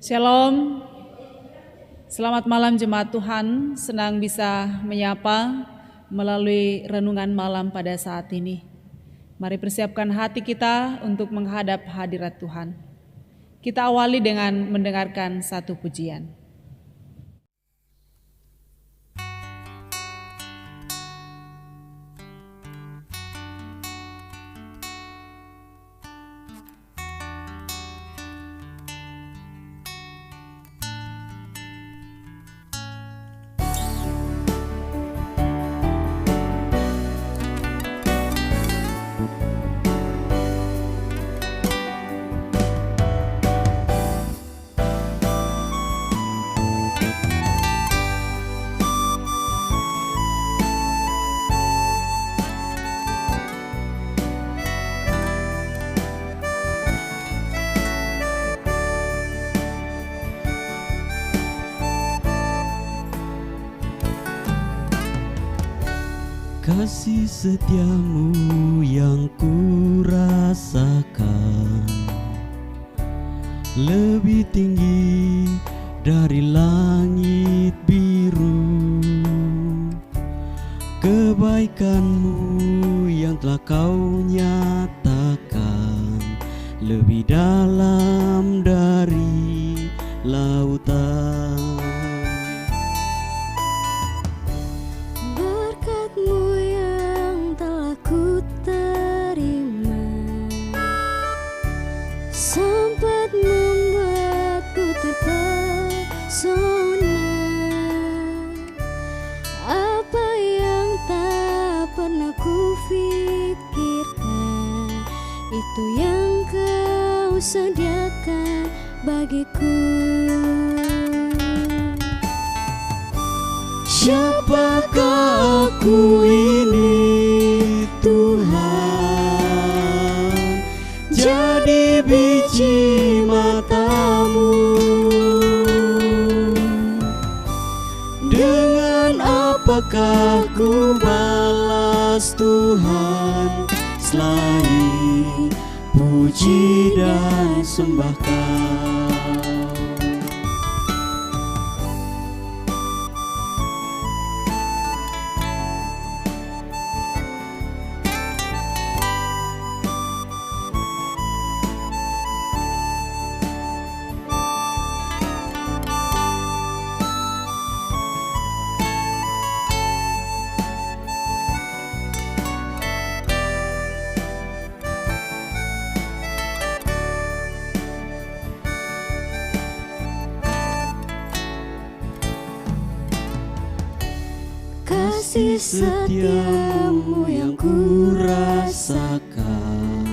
Shalom, selamat malam jemaat Tuhan, senang bisa menyapa melalui renungan malam pada saat ini. Mari persiapkan hati kita untuk menghadap hadirat Tuhan. Kita awali dengan mendengarkan satu pujian. Kasih setiamu yang ku rasakan lebih tinggi dari langit biru. Kebaikanmu yang telah kau nyatakan lebih dalam dari lautan. Itu yang kau sediakan bagiku. Siapakah aku ini Tuhan, jadi biji matamu. Dengan apakah ku balas Tuhan selain puji dan sembah Kau. Kasih setiamu yang ku rasakan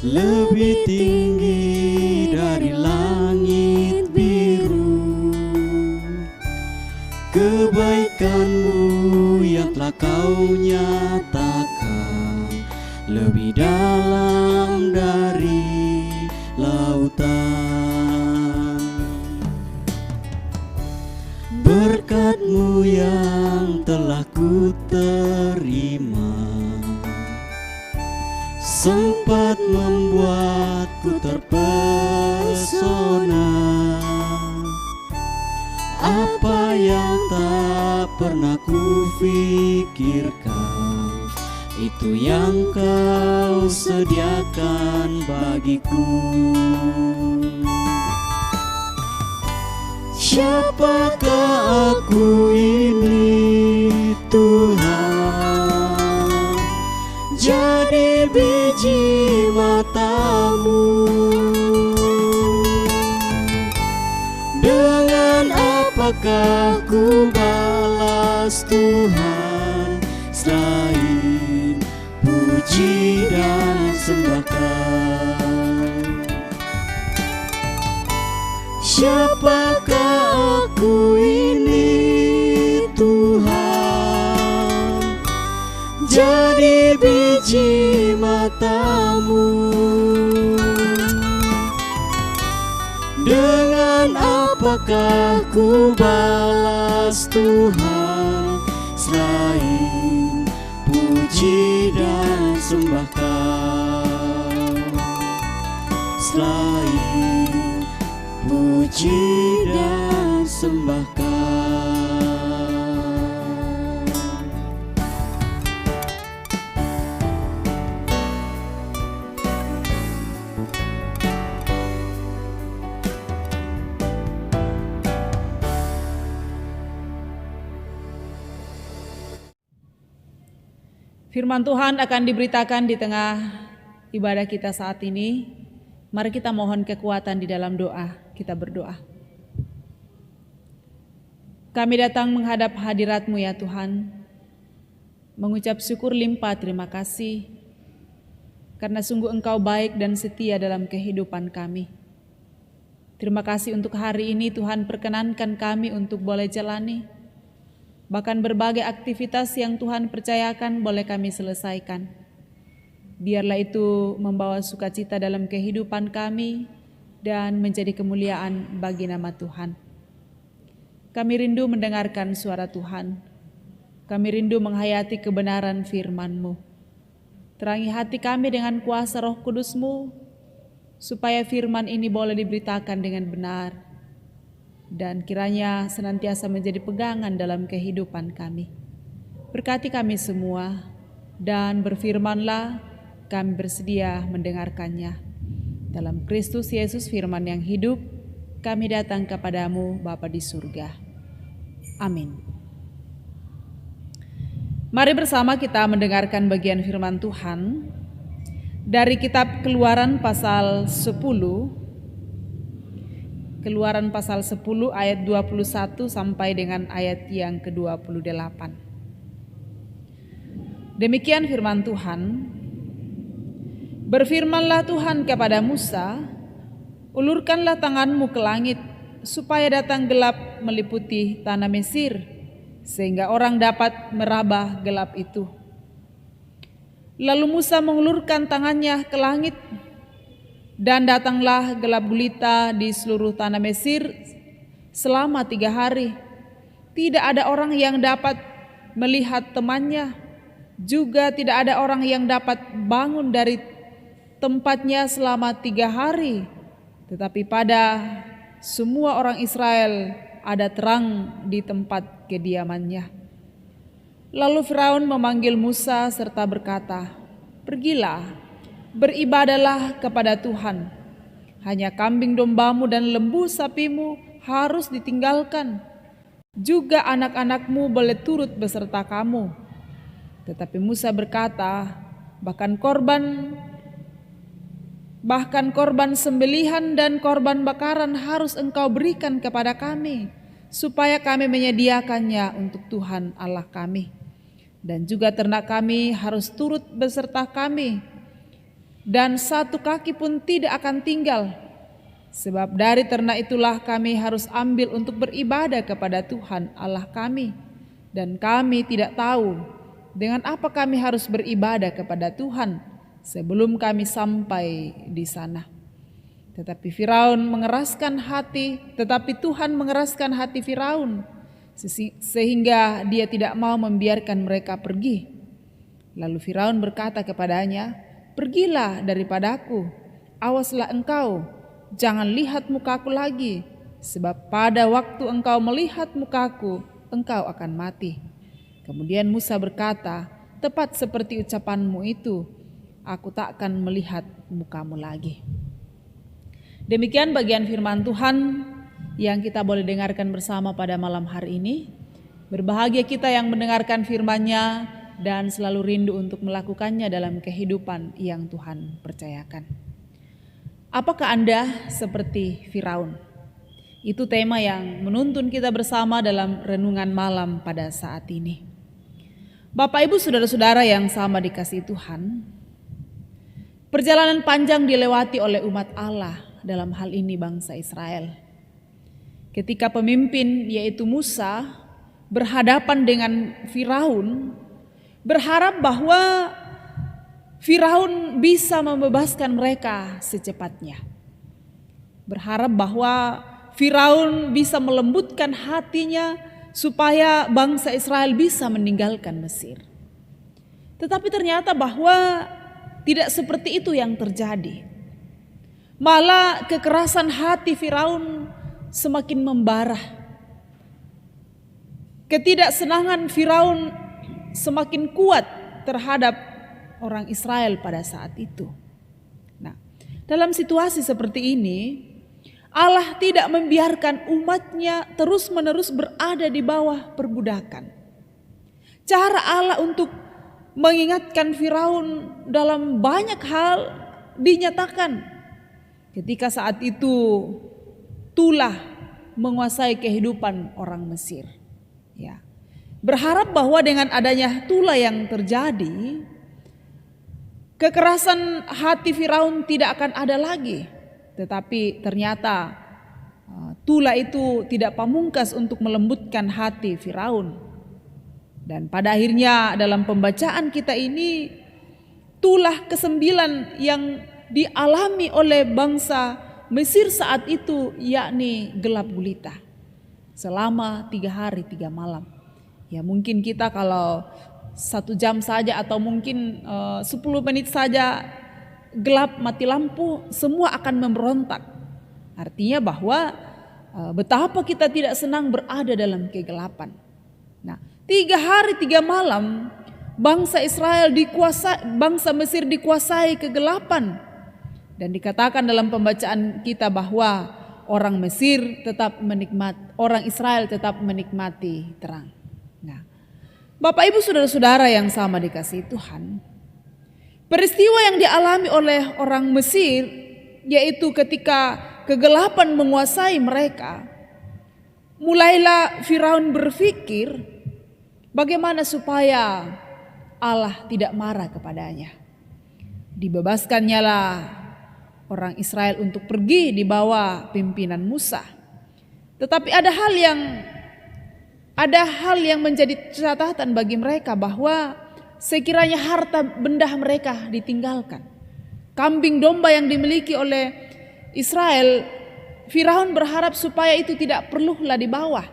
lebih tinggi dari langit biru. Kebaikanmu yang telah kau nyatakan lebih dalam dari lautan. Berkat-Mu yang telah ku terima sempat membuatku terpesona. Apa yang tak pernah ku pikirkan, itu yang Kau sediakan bagiku. Siapakah aku ini Tuhan, jadi biji matamu. Dengan apakah ku balas Tuhan selain puji dan sembah Kau. Siapakah aku ini Tuhan, jadi biji matamu. Dengan apakah ku balas Tuhan selain puji dan sembah Kau, selain puji dan sembahkan. Firman Tuhan akan diberitakan di tengah ibadah kita saat ini. Mari kita mohon kekuatan di dalam doa. Kita berdoa. Kami datang menghadap hadirat-Mu ya Tuhan, mengucap syukur limpah terima kasih, karena sungguh Engkau baik dan setia dalam kehidupan kami. Terima kasih untuk hari ini Tuhan, perkenankan kami untuk boleh jalani. Bahkan berbagai aktivitas yang Tuhan percayakan boleh kami selesaikan. Biarlah itu membawa sukacita dalam kehidupan kami dan menjadi kemuliaan bagi nama Tuhan. Kami rindu mendengarkan suara Tuhan. Kami rindu menghayati kebenaran firman-Mu. Terangi hati kami dengan kuasa Roh Kudus-Mu, supaya firman ini boleh diberitakan dengan benar, dan kiranya senantiasa menjadi pegangan dalam kehidupan kami. Berkati kami semua, dan berfirmanlah, kami bersedia mendengarkannya. Dalam Kristus Yesus firman yang hidup, kami datang kepadamu Bapa di surga. Amin. Mari bersama kita mendengarkan bagian firman Tuhan dari kitab Keluaran pasal 10, Keluaran pasal 10 ayat 21 sampai dengan ayat yang ke-28. Demikian firman Tuhan. Berfirmanlah Tuhan kepada Musa, ulurkanlah tanganmu ke langit, supaya datang gelap meliputi tanah Mesir, sehingga orang dapat meraba gelap itu. Lalu Musa mengulurkan tangannya ke langit, dan datanglah gelap gulita di seluruh tanah Mesir selama 3 hari. Tidak ada orang yang dapat melihat temannya, juga tidak ada orang yang dapat bangun dari tempatnya selama 3 hari. Tetapi pada semua orang Israel ada terang di tempat kediamannya. Lalu Firaun memanggil Musa serta berkata, "Pergilah, beribadahlah kepada Tuhan. Hanya kambing dombamu dan lembu sapimu harus ditinggalkan. Juga anak-anakmu boleh turut beserta kamu." Tetapi Musa berkata, bahkan korban sembelihan dan korban bakaran harus engkau berikan kepada kami, supaya kami menyediakannya untuk Tuhan Allah kami. Dan juga ternak kami harus turut beserta kami, dan 1 kaki pun tidak akan tinggal. Sebab dari ternak itulah kami harus ambil untuk beribadah kepada Tuhan Allah kami. Dan kami tidak tahu dengan apa kami harus beribadah kepada Tuhan sebelum kami sampai di sana. Tetapi Tuhan mengeraskan hati Firaun, sehingga dia tidak mau membiarkan mereka pergi. Lalu Firaun berkata kepadanya, "Pergilah daripadaku, awaslah engkau, jangan lihat mukaku lagi, sebab pada waktu engkau melihat mukaku, engkau akan mati." Kemudian Musa berkata, "Tepat seperti ucapanmu itu, aku tak akan melihat mukamu lagi." Demikian bagian firman Tuhan yang kita boleh dengarkan bersama pada malam hari ini. Berbahagia kita yang mendengarkan firman-Nya dan selalu rindu untuk melakukannya dalam kehidupan yang Tuhan percayakan. Apakah Anda seperti Firaun? Itu tema yang menuntun kita bersama dalam renungan malam pada saat ini. Bapak Ibu saudara-saudara yang sama dikasihi Tuhan, perjalanan panjang dilewati oleh umat Allah, dalam hal ini bangsa Israel. Ketika pemimpin yaitu Musa berhadapan dengan Firaun, berharap bahwa Firaun bisa membebaskan mereka secepatnya. Berharap bahwa Firaun bisa melembutkan hatinya supaya bangsa Israel bisa meninggalkan Mesir. Tetapi ternyata bahwa tidak seperti itu yang terjadi. Malah kekerasan hati Firaun semakin membara. Ketidaksenangan Firaun semakin kuat terhadap orang Israel pada saat itu. Nah, dalam situasi seperti ini, Allah tidak membiarkan umatnya terus-menerus berada di bawah perbudakan. Cara Allah untuk mengingatkan Firaun dalam banyak hal dinyatakan ketika saat itu tulah menguasai kehidupan orang Mesir. Ya. Berharap bahwa dengan adanya tulah yang terjadi, kekerasan hati Firaun tidak akan ada lagi. Tetapi ternyata tulah itu tidak pamungkas untuk melembutkan hati Firaun. Dan pada akhirnya dalam pembacaan kita ini, tulah ke-9 yang dialami oleh bangsa Mesir saat itu yakni gelap gulita selama 3 hari 3 malam. Ya mungkin kita kalau 1 jam saja atau mungkin 10 menit saja gelap mati lampu, semua akan memberontak. Artinya bahwa betapa kita tidak senang berada dalam kegelapan. Nah, 3 hari 3 malam bangsa Mesir dikuasai kegelapan. Dan dikatakan dalam pembacaan kita bahwa orang Israel tetap menikmati terang. Nah, Bapak Ibu saudara-saudara yang sama dikasihi Tuhan, peristiwa yang dialami oleh orang Mesir, yaitu ketika kegelapan menguasai mereka, mulailah Firaun berpikir bagaimana supaya Allah tidak marah kepadanya. Dibebaskannya lah orang Israel untuk pergi di bawah pimpinan Musa. Tetapi ada hal yang menjadi catatan bagi mereka, bahwa sekiranya harta benda mereka ditinggalkan, kambing domba yang dimiliki oleh Israel, Firaun berharap supaya itu tidak perlulah dibawa.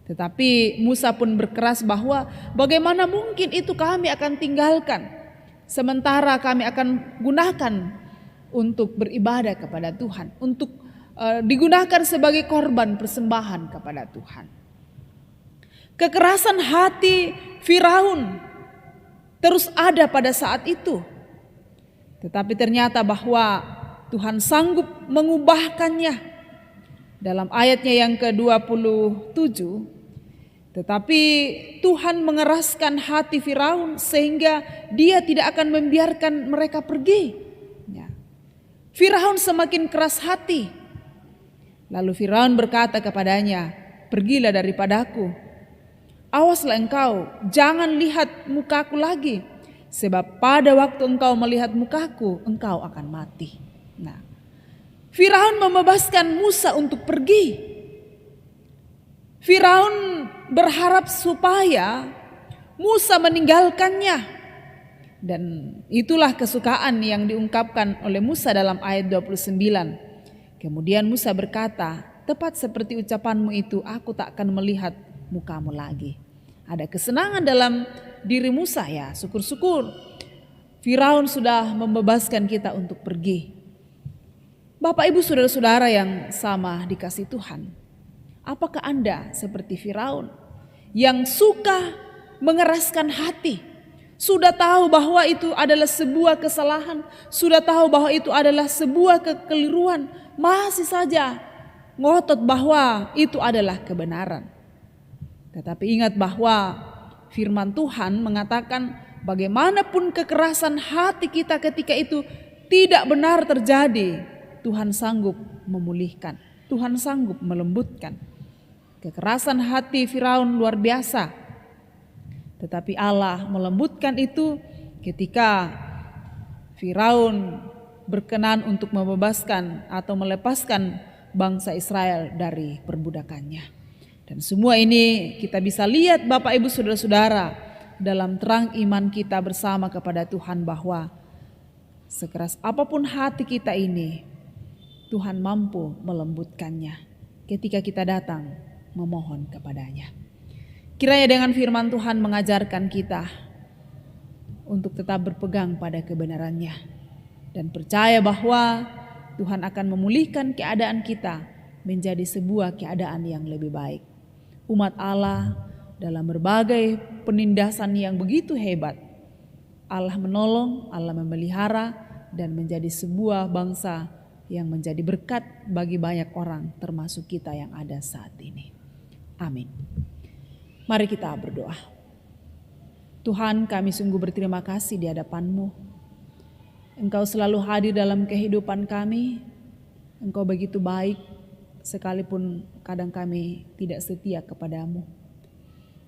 Tetapi Musa pun berkeras bahwa bagaimana mungkin itu kami akan tinggalkan, sementara kami akan gunakan untuk beribadah kepada Tuhan, untuk digunakan sebagai korban persembahan kepada Tuhan. Kekerasan hati Firaun terus ada pada saat itu. Tetapi ternyata bahwa Tuhan sanggup mengubahkannya. Dalam ayatnya yang ke-27, tetapi Tuhan mengeraskan hati Firaun sehingga dia tidak akan membiarkan mereka pergi. Ya. Firaun semakin keras hati. Lalu Firaun berkata kepadanya, "Pergilah daripadaku. Awaslah engkau, jangan lihat mukaku lagi, sebab pada waktu engkau melihat mukaku, engkau akan mati." Nah, Firaun membebaskan Musa untuk pergi. Firaun berharap supaya Musa meninggalkannya. Dan itulah kesukaan yang diungkapkan oleh Musa dalam ayat 29. Kemudian Musa berkata, "Tepat seperti ucapanmu itu, aku tak akan melihat mukamu lagi." Ada kesenangan dalam diri Musa, ya, syukur-syukur Firaun sudah membebaskan kita untuk pergi. Bapak Ibu saudara-saudara yang sama dikasihi Tuhan, apakah Anda seperti Firaun yang suka mengeraskan hati? Sudah tahu bahwa itu adalah sebuah kesalahan, sudah tahu bahwa itu adalah sebuah kekeliruan, masih saja ngotot bahwa itu adalah kebenaran. Tetapi ingat bahwa firman Tuhan mengatakan bagaimanapun kekerasan hati kita ketika itu tidak benar terjadi, Tuhan sanggup memulihkan, Tuhan sanggup melembutkan. Kekerasan hati Firaun luar biasa. Tetapi Allah melembutkan itu ketika Firaun berkenan untuk membebaskan atau melepaskan bangsa Israel dari perbudakannya. Dan semua ini kita bisa lihat Bapak Ibu saudara-saudara dalam terang iman kita bersama kepada Tuhan, bahwa sekeras apapun hati kita ini, Tuhan mampu melembutkannya ketika kita datang memohon kepadanya. Kiranya dengan firman Tuhan mengajarkan kita untuk tetap berpegang pada kebenarannya dan percaya bahwa Tuhan akan memulihkan keadaan kita menjadi sebuah keadaan yang lebih baik. Umat Allah dalam berbagai penindasan yang begitu hebat, Allah menolong, Allah memelihara, dan menjadi sebuah bangsa yang menjadi berkat bagi banyak orang, termasuk kita yang ada saat ini. Amin. Mari kita berdoa. Tuhan, kami sungguh berterima kasih di hadapan-Mu. Engkau selalu hadir dalam kehidupan kami. Engkau begitu baik, sekalipun kadang kami tidak setia kepadamu.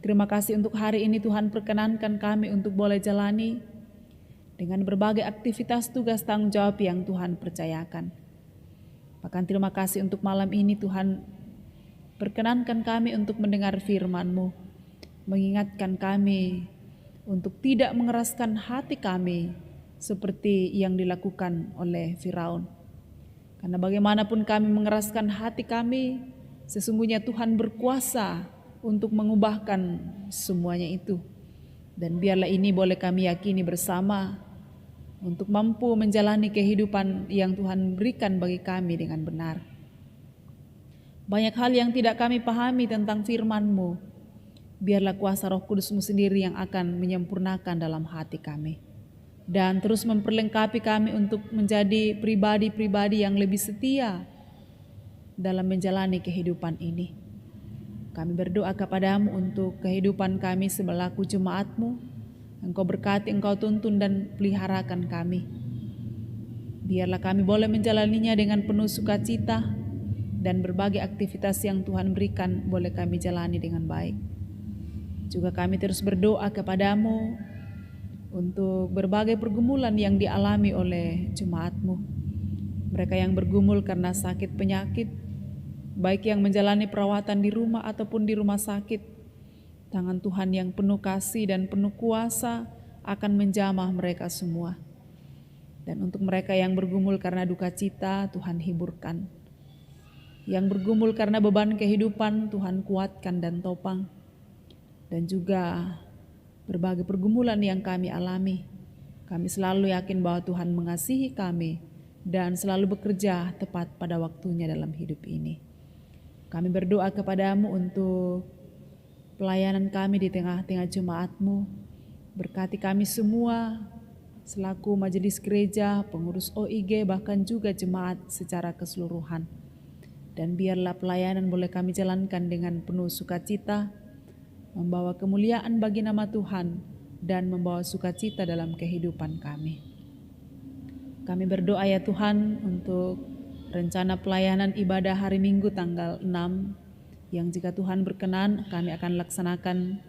Terima kasih untuk hari ini Tuhan, perkenankan kami untuk boleh jalani dengan berbagai aktivitas tugas tanggung jawab yang Tuhan percayakan. Bahkan terima kasih untuk malam ini Tuhan, perkenankan kami untuk mendengar firman-Mu, mengingatkan kami untuk tidak mengeraskan hati kami seperti yang dilakukan oleh Firaun. Karena bagaimanapun kami mengeraskan hati kami, sesungguhnya Tuhan berkuasa untuk mengubahkan semuanya itu. Dan biarlah ini boleh kami yakini bersama untuk mampu menjalani kehidupan yang Tuhan berikan bagi kami dengan benar. Banyak hal yang tidak kami pahami tentang firman-Mu. Biarlah kuasa Roh Kudus-Mu sendiri yang akan menyempurnakan dalam hati kami. Dan terus memperlengkapi kami untuk menjadi pribadi-pribadi yang lebih setia dalam menjalani kehidupan ini. Kami berdoa kepadamu untuk kehidupan kami selaku jemaat-Mu. Engkau berkati, Engkau tuntun dan peliharakan kami. Biarlah kami boleh menjalaninya dengan penuh sukacita dan berbagai aktivitas yang Tuhan berikan boleh kami jalani dengan baik. Juga kami terus berdoa kepadamu untuk berbagai pergumulan yang dialami oleh jemaat-Mu. Mereka yang bergumul karena sakit penyakit, baik yang menjalani perawatan di rumah ataupun di rumah sakit. Tangan Tuhan yang penuh kasih dan penuh kuasa akan menjamah mereka semua. Dan untuk mereka yang bergumul karena duka cita, Tuhan hiburkan. Yang bergumul karena beban kehidupan, Tuhan kuatkan dan topang. Dan juga berbagai pergumulan yang kami alami, kami selalu yakin bahwa Tuhan mengasihi kami dan selalu bekerja tepat pada waktunya dalam hidup ini. Kami berdoa kepadamu untuk pelayanan kami di tengah-tengah jemaat-Mu. Berkati kami semua selaku majelis gereja, pengurus OIG, bahkan juga jemaat secara keseluruhan. Dan biarlah pelayanan boleh kami jalankan dengan penuh sukacita, membawa kemuliaan bagi nama Tuhan dan membawa sukacita dalam kehidupan kami. Kami berdoa ya Tuhan untuk rencana pelayanan ibadah hari Minggu tanggal 6 yang jika Tuhan berkenan kami akan laksanakan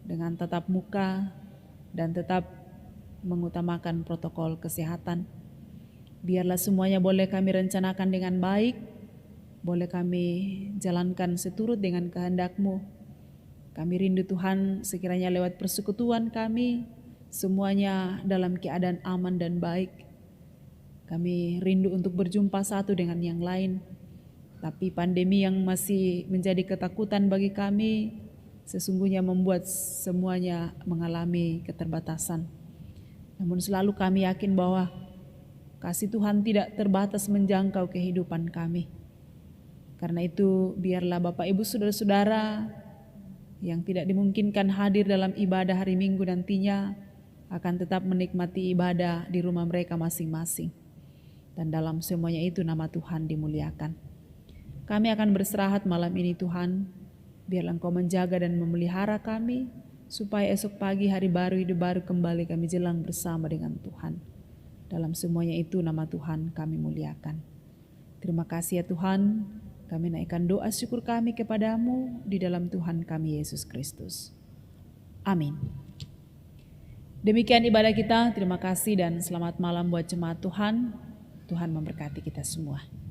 dengan tatap muka dan tetap mengutamakan protokol kesehatan. Biarlah semuanya boleh kami rencanakan dengan baik, boleh kami jalankan seturut dengan kehendak-Mu. Kami rindu Tuhan sekiranya lewat persekutuan kami semuanya dalam keadaan aman dan baik. Kami rindu untuk berjumpa satu dengan yang lain. Tapi pandemi yang masih menjadi ketakutan bagi kami sesungguhnya membuat semuanya mengalami keterbatasan. Namun selalu kami yakin bahwa kasih Tuhan tidak terbatas menjangkau kehidupan kami. Karena itu biarlah Bapak Ibu Saudara-saudara yang tidak dimungkinkan hadir dalam ibadah hari Minggu nantinya akan tetap menikmati ibadah di rumah mereka masing-masing. Dan dalam semuanya itu nama Tuhan dimuliakan. Kami akan beristirahat malam ini Tuhan, biarlah Engkau menjaga dan memelihara kami, supaya esok pagi hari baru hidup baru kembali kami jelang bersama dengan Tuhan. Dalam semuanya itu nama Tuhan kami muliakan. Terima kasih ya Tuhan, kami naikkan doa syukur kami kepadamu di dalam Tuhan kami Yesus Kristus. Amin. Demikian ibadah kita, terima kasih dan selamat malam buat jemaat Tuhan. Tuhan memberkati kita semua.